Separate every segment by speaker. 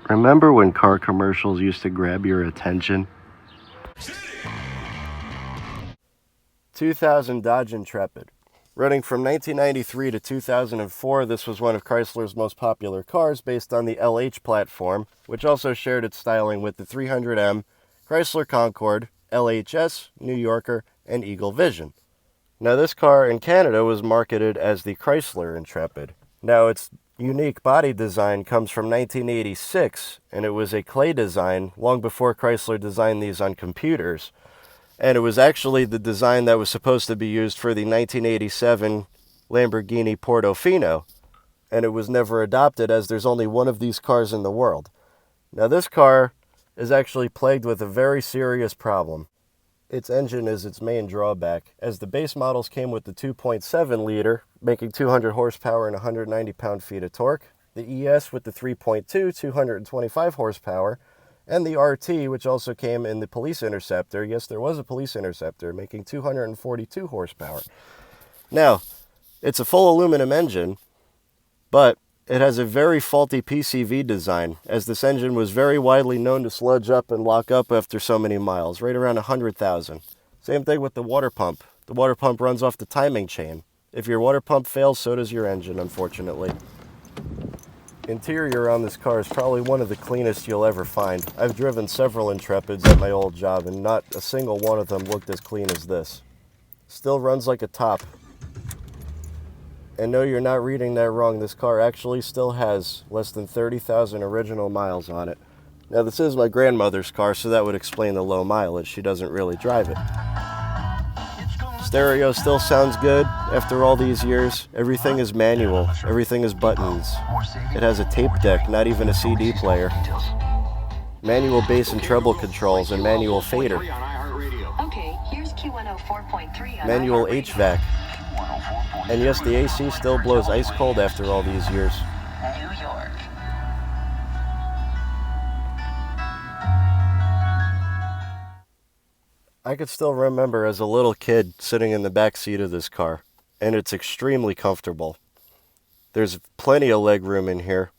Speaker 1: Remember when car commercials used to grab your attention? 2000 Dodge Intrepid. Running from 1993 to 2004, this was one of Chrysler's most popular cars based on the LH platform, which also shared its styling with the 300M, Chrysler Concorde, LHS, New Yorker, and Eagle Vision. Now this car in Canada was marketed as the Chrysler Intrepid. Now its unique body design comes from 1986, and it was a clay design long before Chrysler designed these on computers. And it was actually the design that was supposed to be used for the 1987 Lamborghini Portofino, and it was never adopted as there's only one of these cars in the world. Now this car is actually plagued with a very serious problem. Its engine is its main drawback, as the base models came with the 2.7 liter, making 200 horsepower and 190 pound-feet of torque, the ES with the 3.2, 225 horsepower, and the RT, which also came in the Police Interceptor. Yes, there was a Police Interceptor, making 242 horsepower. Now, it's a full aluminum engine, but it has a very faulty PCV design, as this engine was very widely known to sludge up and lock up after so many miles, right around 100,000. Same thing with the water pump. The water pump runs off the timing chain. If your water pump fails, so does your engine, unfortunately. Interior on this car is probably one of the cleanest you'll ever find. I've driven several Intrepids at my old job, and not a single one of them looked as clean as this. Still runs like a top. And no, you're not reading that wrong. This car actually still has less than 30,000 original miles on it. Now, this is my grandmother's car, so that would explain the low mileage. She doesn't really drive it. Stereo still sounds good after all these years. Everything is manual. Everything is buttons. It has a tape deck, not even a CD player. Manual bass and treble controls and manual fader. Manual HVAC. And yes, the AC still blows ice cold after all these years. I could still remember as a little kid sitting in the back seat of this car, and it's extremely comfortable. There's plenty of leg room in here.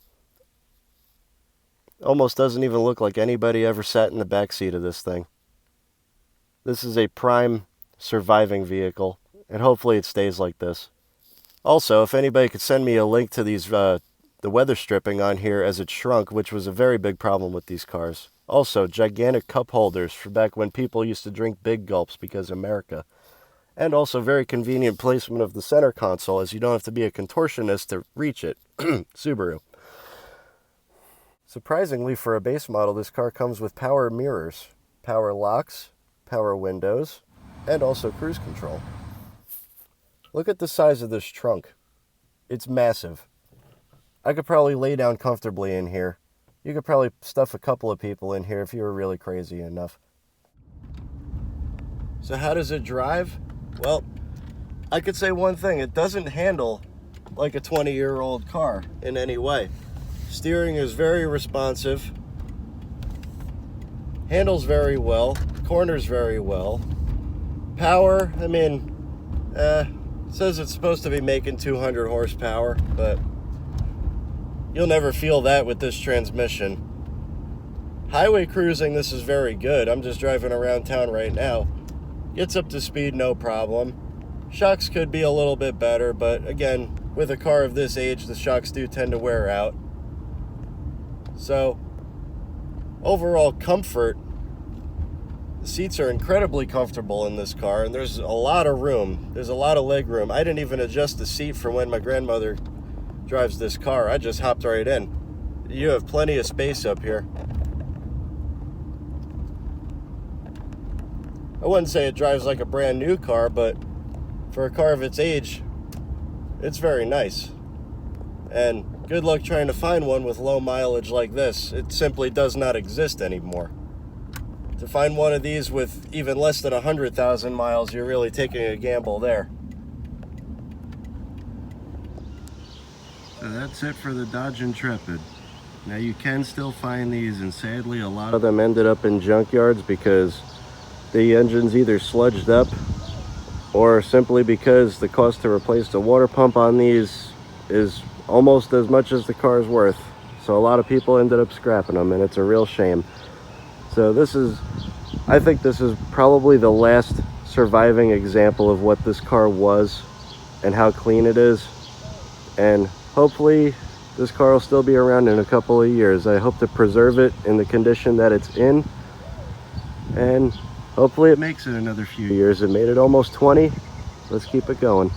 Speaker 1: Almost doesn't even look like anybody ever sat in the back seat of this thing. This is a prime surviving vehicle, and hopefully it stays like this. Also, if anybody could send me a link to these the weather stripping on here as it shrunk, which was a very big problem with these cars. Also, gigantic cup holders for back when people used to drink big gulps because America. And also very convenient placement of the center console, as you don't have to be a contortionist to reach it. Subaru. Surprisingly, for a base model, this car comes with power mirrors, power locks, power windows, and also cruise control. Look at the size of this trunk. It's massive. I could probably lay down comfortably in here. You could probably stuff a couple of people in here if you were really crazy enough. So how does it drive? Well, I could say one thing. It doesn't handle like a 20-year-old car in any way. Steering is very responsive. Handles very well. Corners very well. Power, I mean, it says it's supposed to be making 200 horsepower, but you'll never feel that with this transmission. Highway cruising, this is very good. I'm just driving around town right now. Gets up to speed, no problem. Shocks could be a little bit better, but again, with a car of this age, the shocks do tend to wear out. So, overall comfort, the seats are incredibly comfortable in this car, and there's a lot of room. There's a lot of leg room. I didn't even adjust the seat for when my grandmother drives this car. I just hopped right in. You have plenty of space up here. I wouldn't say it drives like a brand new car, but for a car of its age, it's very nice. And good luck trying to find one with low mileage like this. It simply does not exist anymore. To find one of these with even less than 100,000 miles, you're really taking a gamble there. So that's it for the Dodge Intrepid. Now you can still find these, and sadly a lot of them ended up in junkyards because the engine's either sludged up or simply because the cost to replace the water pump on these is almost as much as the car's worth. So a lot of people ended up scrapping them, and it's a real shame. So I think this is probably the last surviving example of what this car was and how clean it is. And hopefully this car will still be around in a couple of years. I hope to preserve it in the condition that it's in, and hopefully it makes it another few years. It made it almost 20. Let's keep it going.